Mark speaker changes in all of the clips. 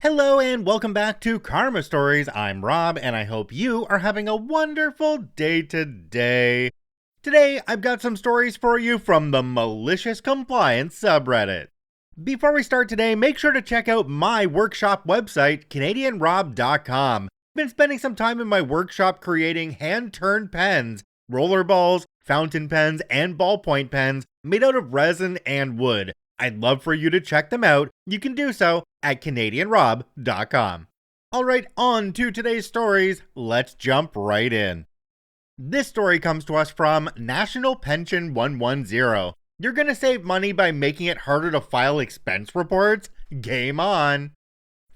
Speaker 1: Hello and welcome back to Karma Stories. I'm Rob and I hope you are having a wonderful day today. Today, I've got some stories for you from the Malicious Compliance subreddit. Before we start today, make sure to check out my workshop website, CanadianRob.com. I've been spending some time in my workshop creating hand-turned pens, roller balls, fountain pens, and ballpoint pens made out of resin and wood. I'd love for you to check them out. You can do so at CanadianRob.com. Alright, on to today's stories. Let's jump right in. This story comes to us from National Pension 110. You're gonna save money by making it harder to file expense reports? Game on!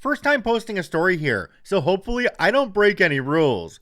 Speaker 1: First time posting a story here, so hopefully I don't break any rules.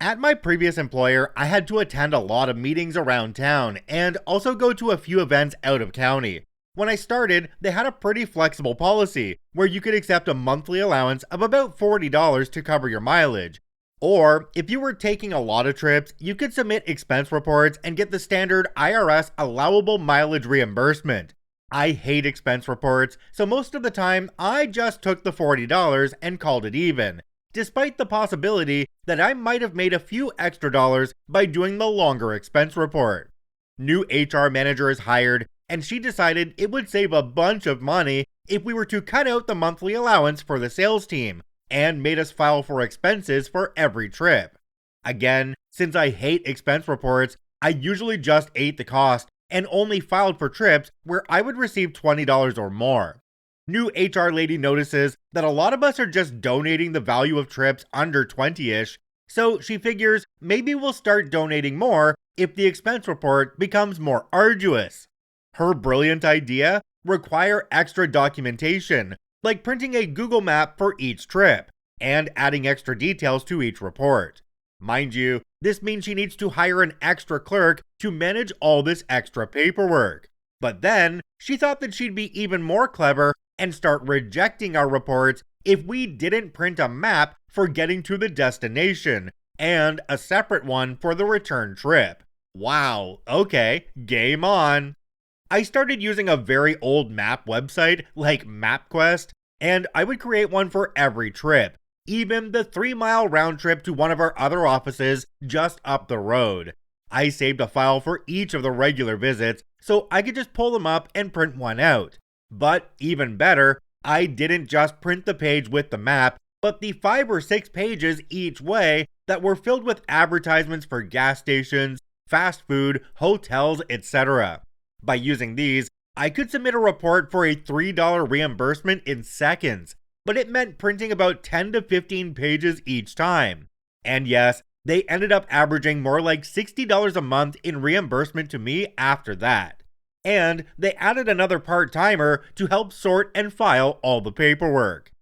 Speaker 1: At my previous employer, I had to attend a lot of meetings around town and also go to a few events out of county. When I started, they had a pretty flexible policy where you could accept a monthly allowance of about $40 to cover your mileage. Or, if you were taking a lot of trips, you could submit expense reports and get the standard IRS allowable mileage reimbursement. I hate expense reports, so most of the time, I just took the $40 and called it even, despite the possibility that I might have made a few extra dollars by doing the longer expense report. New HR manager is hired, and she decided it would save a bunch of money if we were to cut out the monthly allowance for the sales team, and made us file for expenses for every trip. Again, since I hate expense reports, I usually just ate the cost and only filed for trips where I would receive $20 or more. New HR lady notices that a lot of us are just donating the value of trips under 20-ish, so she figures maybe we'll start donating more if the expense report becomes more arduous. Her brilliant idea? Require extra documentation, like printing a Google map for each trip, and adding extra details to each report. Mind you, this means she needs to hire an extra clerk to manage all this extra paperwork. But then, she thought that she'd be even more clever and start rejecting our reports if we didn't print a map for getting to the destination, and a separate one for the return trip. Wow, okay, game on. I started using a very old map website like MapQuest, and I would create one for every trip, even the 3-mile round trip to one of our other offices just up the road. I saved a file for each of the regular visits, so I could just pull them up and print one out. But even better, I didn't just print the page with the map, but the 5 or 6 pages each way that were filled with advertisements for gas stations, fast food, hotels, etc. By using these, I could submit a report for a $3 reimbursement in seconds, but it meant printing about 10 to 15 pages each time. And yes, they ended up averaging more like $60 a month in reimbursement to me after that. And they added another part-timer to help sort and file all the paperwork.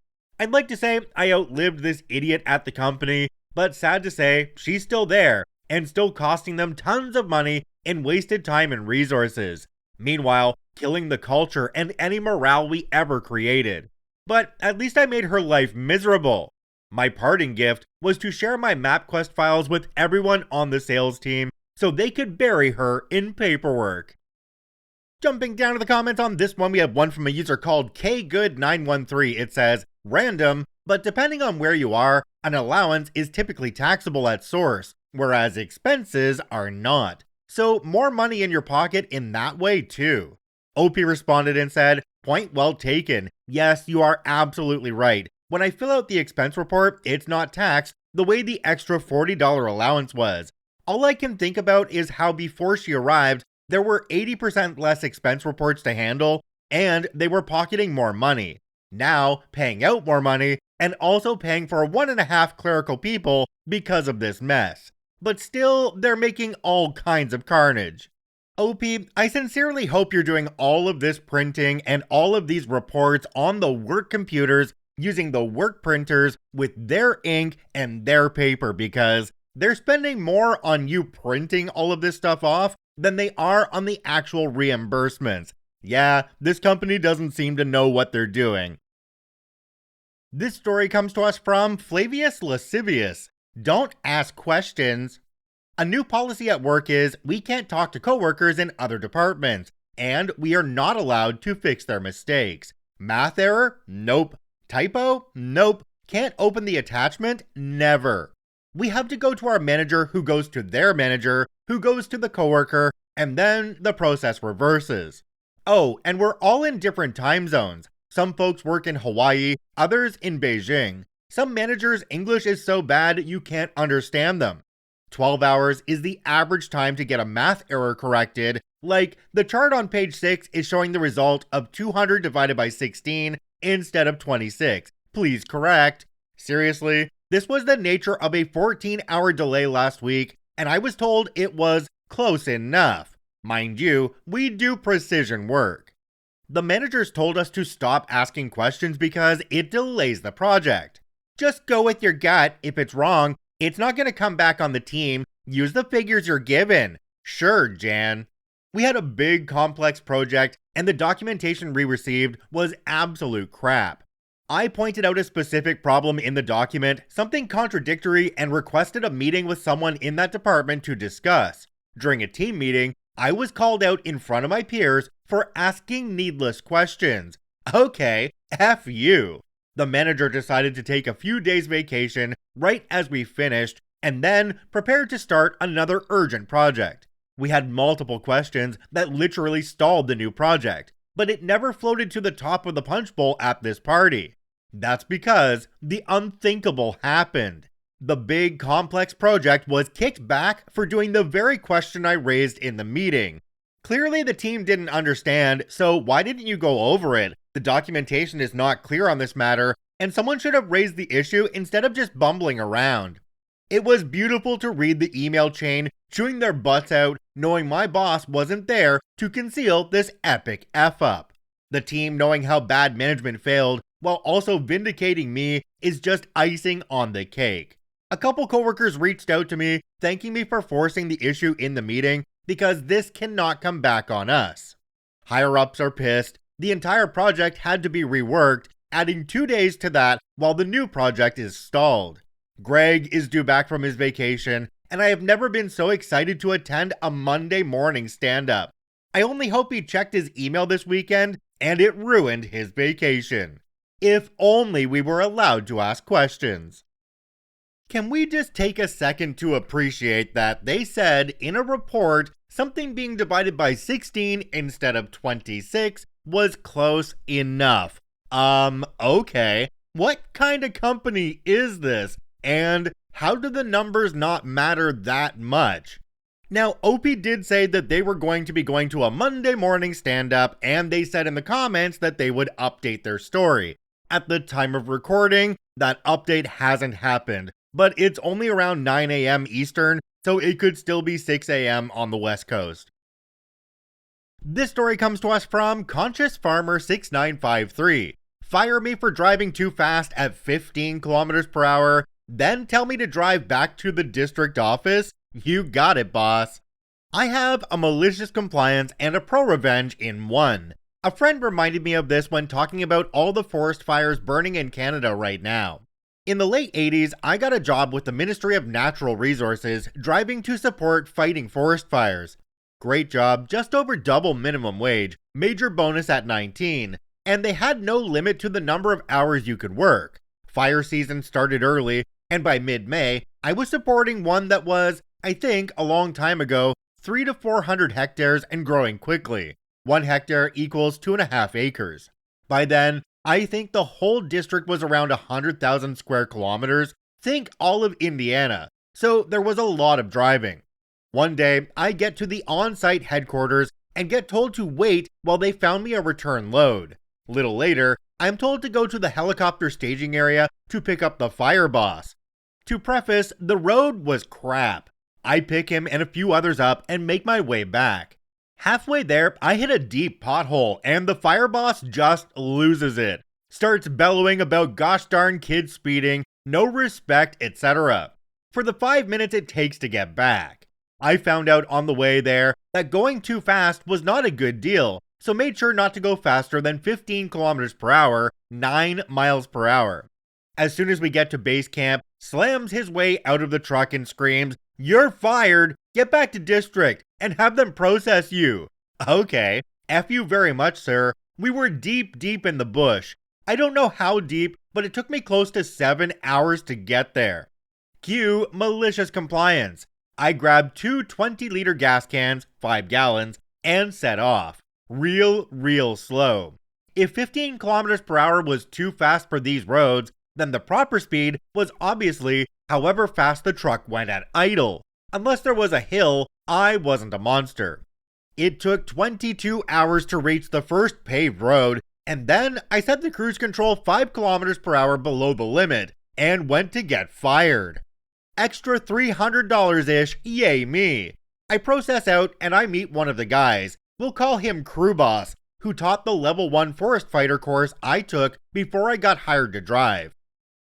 Speaker 1: I'd like to say I outlived this idiot at the company, but sad to say, she's still there, and still costing them tons of money in wasted time and resources. Meanwhile, killing the culture and any morale we ever created. But at least I made her life miserable. My parting gift was to share my MapQuest files with everyone on the sales team so they could bury her in paperwork. Jumping down to the comments on this one, we have one from a user called KGood913. It says, random, but depending on where you are, an allowance is typically taxable at source, whereas expenses are not. So more money in your pocket in that way too. OP responded and said, point well taken. Yes, you are absolutely right. When I fill out the expense report, it's not taxed the way the extra $40 allowance was. All I can think about is how before she arrived, there were 80% less expense reports to handle, and they were pocketing more money. Now, paying out more money, and also paying for 1.5 clerical people because of this mess. But still, they're making all kinds of carnage. OP, I sincerely hope you're doing all of this printing and all of these reports on the work computers using the work printers with their ink and their paper, because they're spending more on you printing all of this stuff off than they are on the actual reimbursements. Yeah, this company doesn't seem to know what they're doing. This story comes to us from Flavius Lascivious. Don't ask questions. A new policy at work is we can't talk to coworkers in other departments, and we are not allowed to fix their mistakes. Math error? Nope. Typo? Nope. Can't open the attachment? Never. We have to go to our manager, who goes to their manager, who goes to the coworker, and then the process reverses. Oh, and we're all in different time zones. Some folks work in Hawaii, others in Beijing. Some managers' English is so bad you can't understand them. 12 hours is the average time to get a math error corrected. Like, the chart on page 6 is showing the result of 200 divided by 16 instead of 26. Please correct. Seriously, this was the nature of a 14-hour delay last week, and I was told it was close enough. Mind you, we do precision work. The managers told us to stop asking questions because it delays the project. Just go with your gut. If it's wrong, it's not going to come back on the team. Use the figures you're given. Sure, Jan. We had a big complex project, and the documentation we received was absolute crap. I pointed out a specific problem in the document, something contradictory, and requested a meeting with someone in that department to discuss. During a team meeting, I was called out in front of my peers for asking needless questions. Okay, F you. The manager decided to take a few days vacation right as we finished, and then prepared to start another urgent project. We had multiple questions that literally stalled the new project, but it never floated to the top of the punch bowl at this party. That's because the unthinkable happened. The big complex project was kicked back for doing the very question I raised in the meeting. Clearly the team didn't understand, so why didn't you go over it? The documentation is not clear on this matter, and someone should have raised the issue instead of just bumbling around. It was beautiful to read the email chain chewing their butts out, knowing my boss wasn't there to conceal this epic F-up. The team knowing how bad management failed, while also vindicating me, is just icing on the cake. A couple coworkers reached out to me, thanking me for forcing the issue in the meeting, because this cannot come back on us. Higher-ups are pissed. The entire project had to be reworked, adding 2 days to that while the new project is stalled. Greg is due back from his vacation, and I have never been so excited to attend a Monday morning stand-up. I only hope he checked his email this weekend, and it ruined his vacation. If only we were allowed to ask questions. Can we just take a second to appreciate that they said in a report something being divided by 16 instead of 26 was close enough? Okay. What kind of company is this? And how do the numbers not matter that much? Now, OP did say that they were going to be going to a Monday morning stand-up, and they said in the comments that they would update their story. At the time of recording, that update hasn't happened, but it's only around 9 a.m. Eastern, so it could still be 6 a.m. on the West Coast. This story comes to us from Conscious Farmer 6953. Fire me for driving too fast at 15 kilometers per hour, then tell me to drive back to the district office? You got it, boss. I have a malicious compliance and a pro-revenge in one. A friend reminded me of this when talking about all the forest fires burning in Canada right now. In the late 80s, I got a job with the Ministry of Natural Resources, driving to support fighting forest fires. Great job, just over double minimum wage, major bonus at 19, and they had no limit to the number of hours you could work. Fire season started early, and by mid-May, I was supporting one that was, I think, a long time ago, 300 to 400 hectares and growing quickly. 1 hectare equals 2.5 acres. By then, I think the whole district was around 100,000 square kilometers. Think all of Indiana. So there was a lot of driving. One day, I get to the on-site headquarters and get told to wait while they found me a return load. Little later, I'm told to go to the helicopter staging area to pick up the fire boss. To preface, the road was crap. I pick him and a few others up and make my way back. Halfway there, I hit a deep pothole and the fire boss just loses it. Starts bellowing about gosh darn kids speeding, no respect, etc. For the 5 minutes it takes to get back. I found out on the way there that going too fast was not a good deal, so made sure not to go faster than 15 kilometers per hour, 9 miles per hour. As soon as we get to base camp, slams his way out of the truck and screams, "You're fired! Get back to district and have them process you." Okay, F you very much, sir. We were deep in the bush. I don't know how deep, but it took me close to 7 hours to get there. Cue Malicious Compliance. I grabbed two 20-liter gas cans, 5 gallons, and set off. Real slow. If 15 kilometers per hour was too fast for these roads, then the proper speed was obviously however fast the truck went at idle. Unless there was a hill, I wasn't a monster. It took 22 hours to reach the first paved road, and then I set the cruise control 5 kilometers per hour below the limit, and went to get fired. Extra $300-ish, yay me. I process out and I meet one of the guys, we'll call him Crew Boss, who taught the level 1 forest fighter course I took before I got hired to drive.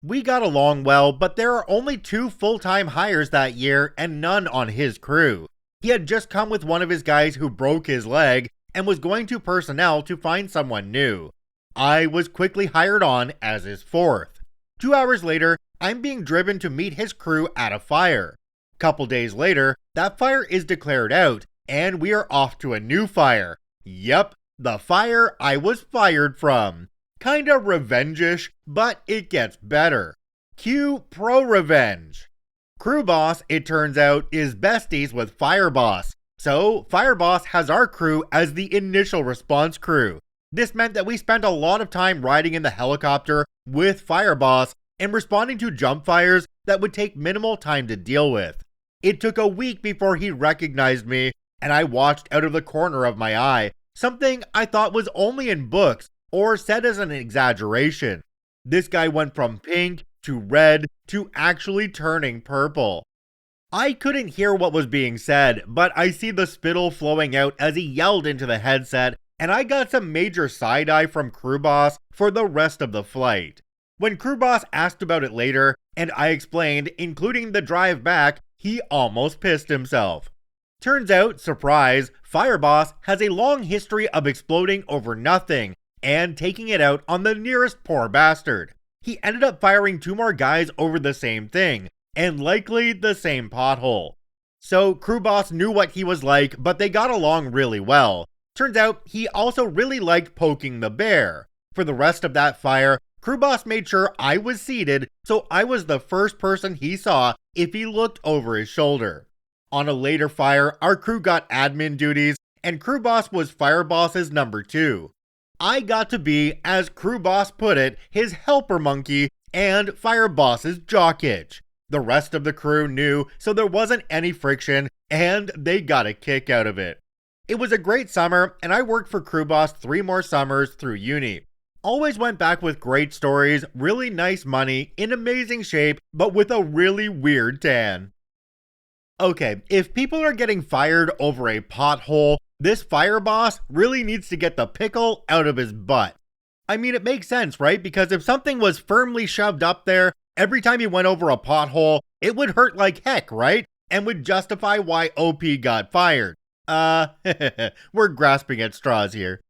Speaker 1: We got along well, but there are only 2 full-time hires that year and none on his crew. He had just come with one of his guys who broke his leg and was going to personnel to find someone new. I was quickly hired on as his 4th. 2 hours later, I'm being driven to meet his crew at a fire. Couple days later, that fire is declared out, and we are off to a new fire. Yep, the fire I was fired from. Kinda revenge-ish, but it gets better. Cue pro-revenge. Crew Boss, it turns out, is besties with Fire Boss. So, Fire Boss has our crew as the initial response crew. This meant that we spent a lot of time riding in the helicopter with Fire Boss and responding to jump fires that would take minimal time to deal with. It took a week before he recognized me, and I watched out of the corner of my eye, something I thought was only in books or said as an exaggeration. This guy went from pink to red to actually turning purple. I couldn't hear what was being said, but I see the spittle flowing out as he yelled into the headset, and I got some major side-eye from Crew Boss for the rest of the flight. When Crew Boss asked about it later, and I explained, including the drive back, he almost pissed himself. Turns out, surprise, Fire Boss has a long history of exploding over nothing, and taking it out on the nearest poor bastard. He ended up firing 2 more guys over the same thing, and likely the same pothole. So Crew Boss knew what he was like, but they got along really well. Turns out, he also really liked poking the bear. For the rest of that fire, Crew Boss made sure I was seated, so I was the first person he saw if he looked over his shoulder. On a later fire, our crew got admin duties, and Crew Boss was Fire Boss's number 2. I got to be, as Crew Boss put it, his helper monkey and Fire Boss's jock itch. The rest of the crew knew, so there wasn't any friction, and they got a kick out of it. It was a great summer, and I worked for Crew Boss 3 more summers through uni. Always went back with great stories, really nice money, in amazing shape, but with a really weird tan. Okay, if people are getting fired over a pothole, this Fire Boss really needs to get the pickle out of his butt. I mean, it makes sense, right? Because if something was firmly shoved up there, every time he went over a pothole, it would hurt like heck, right? And would justify why OP got fired. We're grasping at straws here.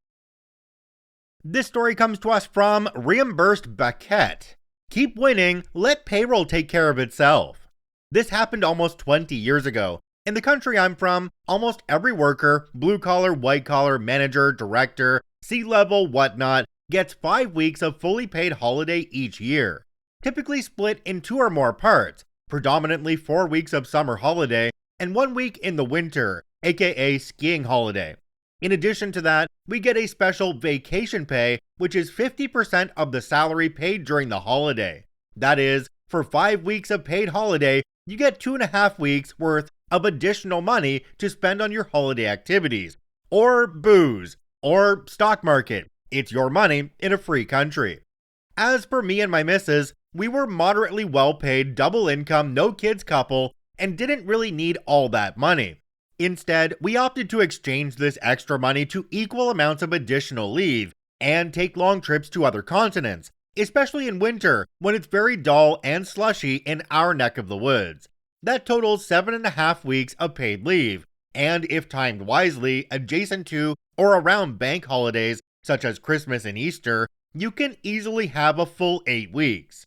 Speaker 1: This story comes to us from Reimbursed Baquette. Keep winning, let payroll take care of itself. This happened almost 20 years ago. In the country I'm from, almost every worker, blue collar, white collar, manager, director, C-level, whatnot, gets 5 weeks of fully paid holiday each year. Typically split in 2 or more parts, predominantly 4 weeks of summer holiday and 1 week in the winter, aka skiing holiday. In addition to that, we get a special vacation pay, which is 50% of the salary paid during the holiday. That is, for 5 weeks of paid holiday, you get 2.5 weeks worth of additional money to spend on your holiday activities, or booze, or stock market. It's your money in a free country. As for me and my missus, we were moderately well paid, double income, no kids couple, and didn't really need all that money. Instead, we opted to exchange this extra money to equal amounts of additional leave and take long trips to other continents, especially in winter when it's very dull and slushy in our neck of the woods. That totals 7.5 weeks of paid leave, and if timed wisely, adjacent to or around bank holidays such as Christmas and Easter, you can easily have a full 8 weeks.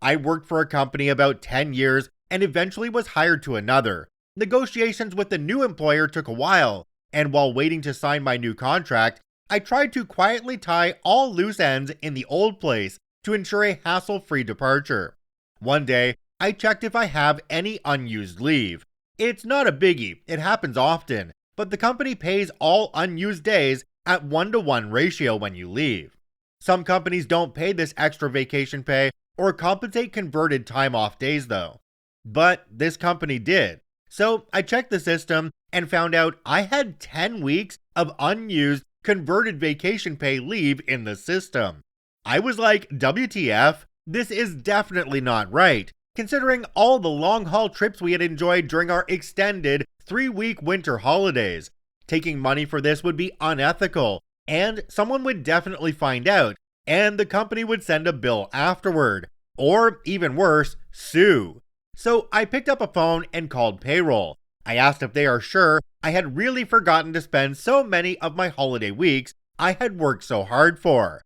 Speaker 1: I worked for a company about 10 years and eventually was hired to another. Negotiations with the new employer took a while, and while waiting to sign my new contract, I tried to quietly tie all loose ends in the old place to ensure a hassle-free departure. One day, I checked if I have any unused leave. It's not a biggie, it happens often, but the company pays all unused days at 1-to-1 ratio when you leave. Some companies don't pay this extra vacation pay or compensate converted time off days though. But this company did. So I checked the system and found out I had 10 weeks of unused converted vacation pay leave in the system. I was like, WTF? This is definitely not right, considering all the long-haul trips we had enjoyed during our extended 3-week winter holidays. Taking money for this would be unethical, and someone would definitely find out, and the company would send a bill afterward, or even worse, sue. So I picked up a phone and called payroll. I asked if they are sure I had really forgotten to spend so many of my holiday weeks I had worked so hard for.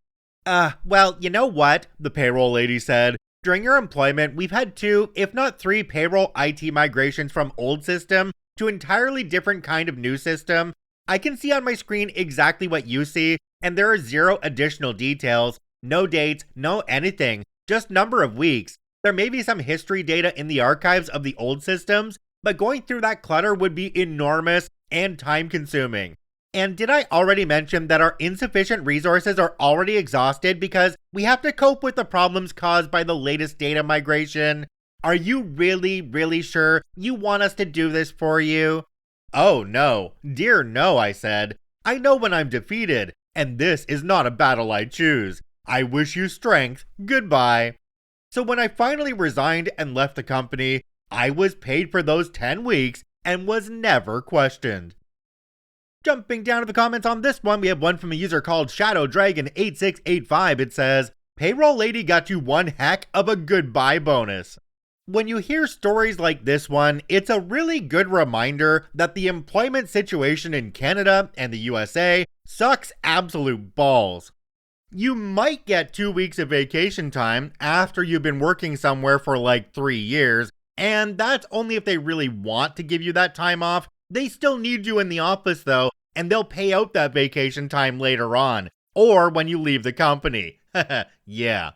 Speaker 1: Well, you know what, the payroll lady said. During your employment, we've had 2, if not 3 payroll IT migrations from old system to entirely different kind of new system. I can see on my screen exactly what you see, and there are 0 additional details, no dates, no anything, just number of weeks. There may be some history data in the archives of the old systems, but going through that clutter would be enormous and time-consuming. And did I already mention that our insufficient resources are already exhausted because we have to cope with the problems caused by the latest data migration? Are you really sure you want us to do this for you? Oh no, dear no, I said. I know when I'm defeated, and this is not a battle I choose. I wish you strength, goodbye. So when I finally resigned and left the company, I was paid for those 10 weeks and was never questioned. Jumping down to the comments on this one, we have one from a user called Shadow Dragon 8685. It says, payroll lady got you one heck of a goodbye bonus. When you hear stories like this one, it's a really good reminder that the employment situation in Canada and the USA sucks absolute balls. You might get 2 weeks of vacation time after you've been working somewhere for like 3 years, and that's only if they really want to give you that time off. They still need you in the office though, and they'll pay out that vacation time later on, or when you leave the company. Yeah.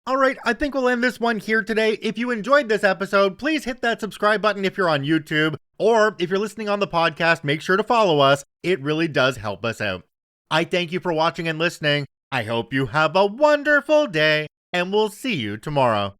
Speaker 1: Alright, I think we'll end this one here today. If you enjoyed this episode, please hit that subscribe button if you're on YouTube, or if you're listening on the podcast, make sure to follow us. It really does help us out. I thank you for watching and listening. I hope you have a wonderful day, and we'll see you tomorrow.